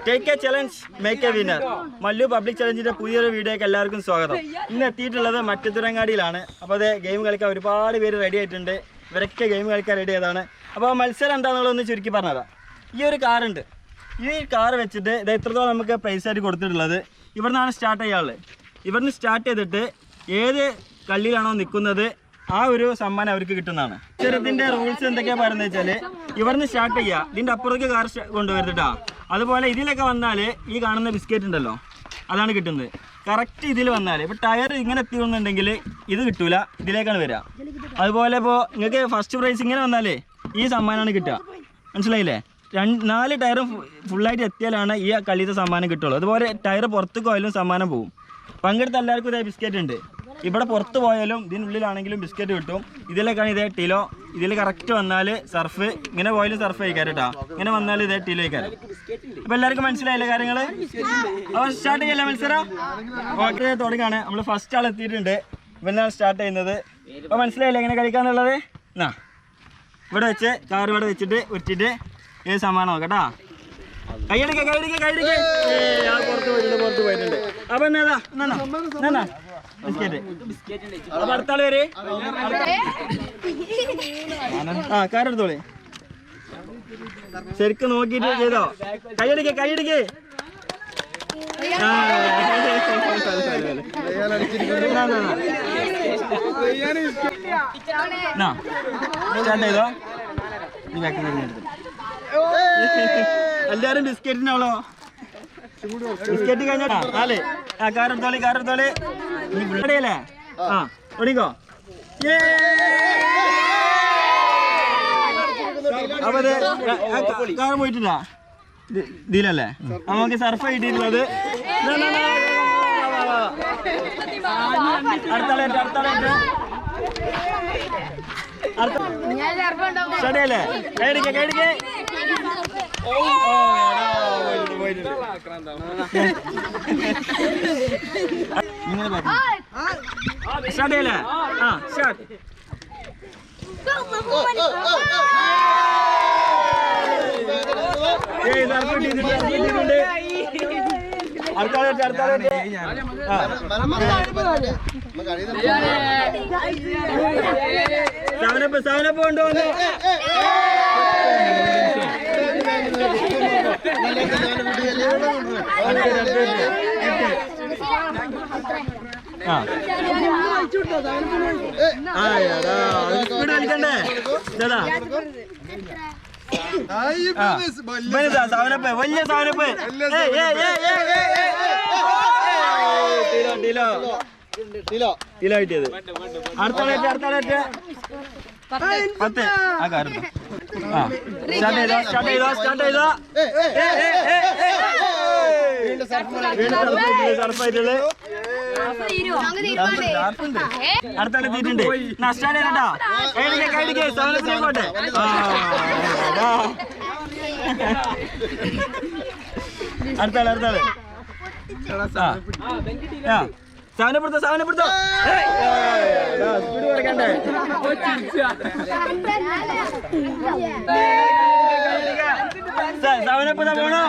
Take a challenge make a winner. Mallu public ചലഞ്ചിന്റെ പുതിയൊരു വീഡിയോയ്ക്ക് എല്ലാവർക്കും സ്വാഗതം. ഇന്ന് എത്തിയിട്ടുള്ളത് മറ്റത്തുരങ്ങാടിയിലാണ്. അപ്പോൾ അത് ഗെയിം കളിക്കാൻ ഒരുപാട് പേര് റെഡി ആയിട്ടുണ്ട്. ഇവരൊക്കെ ഗെയിം കളിക്കാൻ റെഡി ആയതാണ്. അപ്പോൾ മത്സരം എന്താണെന്നുള്ളതൊന്ന് ചുരുക്കി പറഞ്ഞതാണ്. ഈ ഒരു കാറുണ്ട്. ഈ കാർ വെച്ചിട്ട് ഇത് എത്രത്തോളം നമുക്ക് പ്രൈസ് ആയിട്ട് കൊടുത്തിട്ടുള്ളത്. ഇവിടെ നിന്നാണ് സ്റ്റാർട്ട് ചെയ്യാനുള്ളത്. ഇവിടുന്ന് സ്റ്റാർട്ട് ചെയ്തിട്ട് ഏത് കള്ളിയിലാണോ നിൽക്കുന്നത് ആ ഒരു സമ്മാനം അവർക്ക് കിട്ടുന്നതാണ്. മത്സരത്തിൻ്റെ റൂൾസ് എന്തൊക്കെയാണ് പറയുന്നത് വെച്ചാൽ ഇവിടുന്ന് സ്റ്റാർട്ട് ചെയ്യുക, ഇതിൻ്റെ അപ്പുറത്തേക്ക് കാർ കൊണ്ടുവരുത്തിട്ടാ. അതുപോലെ ഇതിലൊക്കെ വന്നാൽ ഈ കാണുന്ന ബിസ്ക്കറ്റ് ഉണ്ടല്ലോ അതാണ് കിട്ടുന്നത്. കറക്റ്റ് ഇതിൽ വന്നാൽ ഇപ്പോൾ ടയർ ഇങ്ങനെ എത്തിയെന്നുണ്ടെങ്കിൽ ഇത് കിട്ടൂല, ഇതിലേക്കാണ് വരിക. അതുപോലെ ഇപ്പോൾ നിങ്ങൾക്ക് ഫസ്റ്റ് പ്രൈസ് ഇങ്ങനെ വന്നാലേ ഈ സമ്മാനമാണ് കിട്ടുക. മനസ്സിലായില്ലേ? 4 ടയറും ഫുള്ളായിട്ട് എത്തിയാലാണ് ഈ കളിയത്തെ സമ്മാനം കിട്ടുള്ളൂ. അതുപോലെ ടയർ പുറത്ത് പോയാലും സമ്മാനം പോകും. പങ്കെടുത്ത എല്ലാവർക്കും ഇതേ ബിസ്ക്കറ്റ് ഉണ്ട്. ഇവിടെ പുറത്ത് പോയാലും ഇതിനുള്ളിലാണെങ്കിലും ബിസ്ക്കറ്റ് കിട്ടും. ഇതിലേക്കാണ് ഇതേ ടിലോ. ഇതിൽ കറക്റ്റ് വന്നാൽ സർഫ്, ഇങ്ങനെ പോയാലും സർഫ് കഴിക്കാൻ കേട്ടോ. ഇങ്ങനെ വന്നാൽ ഇതേ ടിലോ കഴിക്കാൻ. അപ്പോൾ എല്ലാവർക്കും മനസ്സിലായില്ലേ കാര്യങ്ങൾ? അപ്പോൾ സ്റ്റാർട്ട് ചെയ്യല്ലേ മത്സരം? ഓക്കെ, തുടങ്ങാണ്. നമ്മൾ ഫസ്റ്റ് ആൾ എത്തിയിട്ടുണ്ട്. ഇവനാണ് സ്റ്റാർട്ട് ചെയ്യുന്നത്. അപ്പോൾ മനസ്സിലായില്ലേ എങ്ങനെ കളിക്കാന്നുള്ളത്? എന്നാ ഇവിടെ വെച്ച് കാർ ഇവിടെ വെച്ചിട്ട് ഉറ്റിട്ട് ഏത് സമ്മാനം നോക്കട്ടാ. കൈയടിക്കുക പുറത്ത് പോയിട്ടുണ്ട്. അപ്പൊ എന്നാ ബിസ്ക്കറ്റ്. അപ്പൊ അടുത്താള് വരെ ആ കാരെടുത്തോളി. ശരിക്കും നോക്കിട്ട് ചെയ്തോ. കൈയടിക്കേ സ്റ്റാർട്ട് ചെയ്തോ. എല്ലാരും ബിസ്ക്കറ്റിനാണോ? ബിസ്ക്കറ്റ് കഴിഞ്ഞാ നാല്. ആ കാരെടുത്തോളി ഇവിടെയല്ലേ? ആ തുടങ്ങിക്കോ. അപ്പൊ കാർ പോയിട്ടില്ല ഇതിലല്ലേ? നമുക്ക് സർഫ് കിട്ടിയിട്ടുള്ളത്. അടുത്താളേറ്റ് സ്റ്റഡിയല്ലേ? കൈടിക്കേ സ്റ്റാർട്ടല്ലേ? ആ സ്റ്റാർട്ട്. അടുത്താളേറ്റ് സാധനപ്പ് കൊണ്ടുവന്നു. കളിക്കണ്ടേ ചേട്ടാ? സാധനപ്പ്, വലിയ സാധനപ്പ്. ടീലോ കിട്ടിയത്. അടുത്താളേറ്റ് 10. ആ കാര്യം സ്റ്റാർട്ട് ചെയ്തോ. സർഫായിട്ടുള്ള അടുത്താളെ എത്തിയിട്ടുണ്ട്. സ്റ്റാർട്ട് ചെയ്തോ. കൈടിക്കേ സാധനത്തിലേക്കോട്ടെ. അടുത്താളെ സാധനപ്പെടുത്തോ. സ്പീഡ് കുറയ്ക്കണ്ടേ? സാധനപ്പെടുത്ത പോണോ?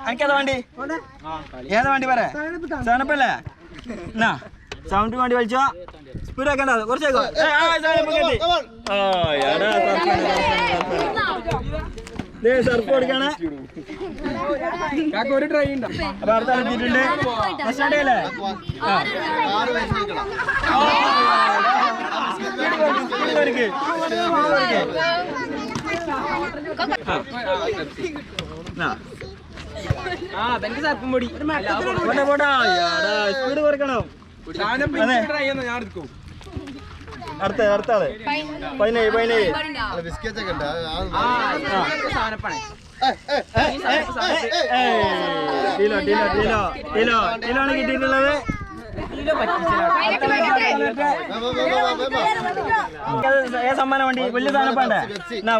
എനിക്കേതാ വണ്ടി? ഏതാ വണ്ടി പറ? സാധനപ്പല്ലേ? എന്നാ സൗണ്ട് വണ്ടി വലിച്ചോ. സ്പീഡ് ആക്കണ്ട, കുറച്ചേക്കോ. സർഫ് കൊടുക്കാണ്. ഒരു ട്രൈ ഉണ്ട്. അപ്പൊ അടുത്തെത്തിയിട്ടുണ്ട്. സ്റ്റാർട്ട് ചെയ്യല്ലേ? സ്പീഡ് കുറക്കണം. അടുത്താള് 17 കിലോണ് കിട്ടിയിട്ടുള്ളത്. സമ്മാനം വണ്ടി വലിയ സാധനം വേണ്ടേ?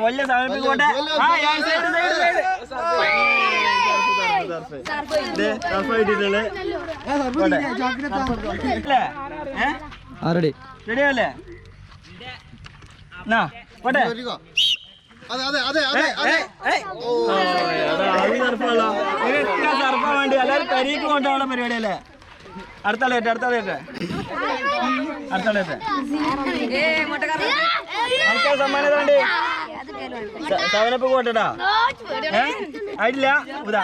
വലിയ സാധനം പോട്ടെ. റെഡിയല്ലേ പോട്ടെ സർഫാ വേണ്ടി എല്ലാവരും കരിക്ക് കൊണ്ടുപോകണ പരിപാടിയല്ലേ അടുത്താളേറ്റെ അടുത്താളേറ്റെ ആൾക്കാർ സമ്മാനം വേണ്ടി സവനപ്പ് പോട്ടടാ ആയിട്ടില്ല ഇതാ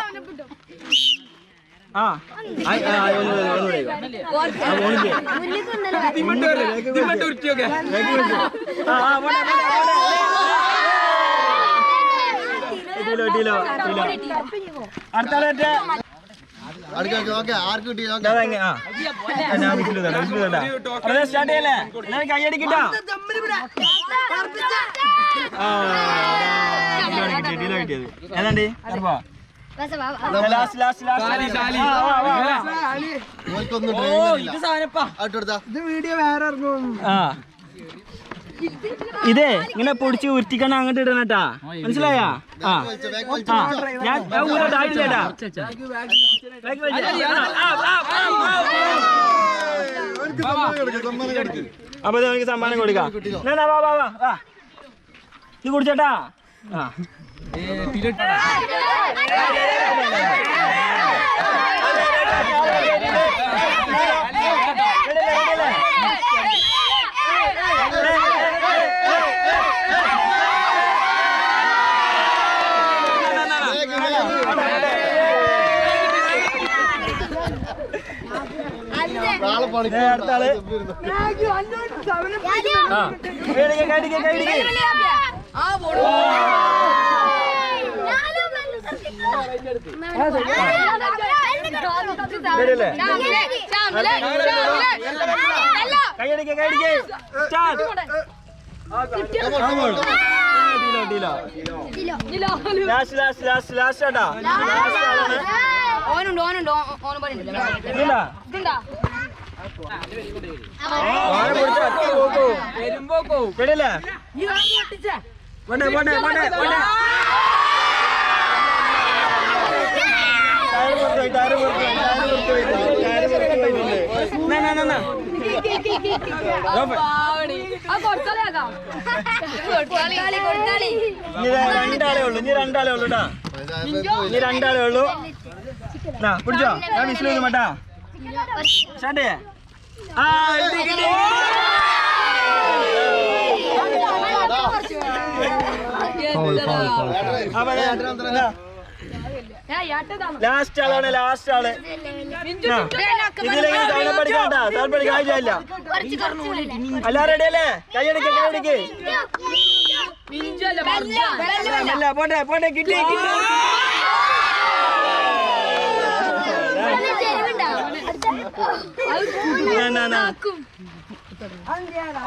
അടുത്താളേറ്റെ സ്റ്റാർട്ട് ചെയ്യല്ലേ കൈയടിക്കട്ടോ കിട്ടിയത് ഏതാണ്ട് ഇതേ ഇങ്ങനെ പൊടിച്ച് ഉരുട്ടിക്കണ അങ്ങോട്ട് ഇടണം കേട്ടാ മനസ്സിലായാ ഞാൻ ആയിട്ടില്ലേട്ടാ അപ്പൊ എനിക്ക് സമ്മാനം കൊടുക്കാം ഇത് കുടിച്ചേട്ടാ അടുത്താള് കൈയടിക്കേ ലാസ്റ്റ് ആട്ടാ രണ്ടാളേ ഉള്ളൂ ഇനി രണ്ടാളേ ഉള്ളൂ പിടിച്ചോ ഞാൻ വിസിൽ ചെയ്തു മട്ടാ സ്റ്റാർട്ട് ചെയ്യേ ലാസ്റ്റ് ആള് ഇതിലെങ്കിലും തവണ പഠിക്കാട്ടാ തവണ പഠിക്കാൻ ആവശ്യമില്ല എല്ലാരും റെഡിയല്ലേ കൈയടിക്കേ പോട്ടെ കിട്ടി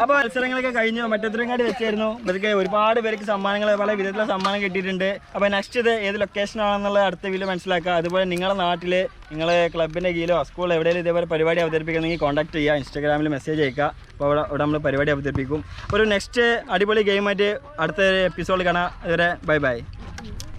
അപ്പൊ മത്സരങ്ങളൊക്കെ കഴിഞ്ഞു മറ്റത്തിരങ്ങാടി വെച്ചായിരുന്നു ഇതൊക്കെ ഒരുപാട് പേർക്ക് സമ്മാനങ്ങൾ പല വിധത്തിലുള്ള സമ്മാനം കിട്ടിയിട്ടുണ്ട്. അപ്പോൾ നെക്സ്റ്റ് ഇത് ഏത് ലൊക്കേഷൻ ആണെന്നുള്ളത് അടുത്ത വീഡിയോ മനസ്സിലാക്കുക. അതുപോലെ നിങ്ങളുടെ നാട്ടിൽ നിങ്ങളെ ക്ലബിൻ്റെ കീഴിലോ സ്കൂളിൽ എവിടെയെങ്കിലും ഇതേപോലെ പരിപാടി അവതരിപ്പിക്കണമെങ്കിൽ കോൺടാക്ട് ചെയ്യുക, ഇൻസ്റ്റാഗ്രാമിൽ മെസ്സേജ് അയക്കുക. അപ്പോൾ അവിടെ നമ്മൾ പരിപാടി അവതരിപ്പിക്കും. ഒരു നെക്സ്റ്റ് അടിപൊളി ഗെയിമായിട്ട് അടുത്ത എപ്പിസോഡിൽ കാണാം. അതുവരെ ബൈ.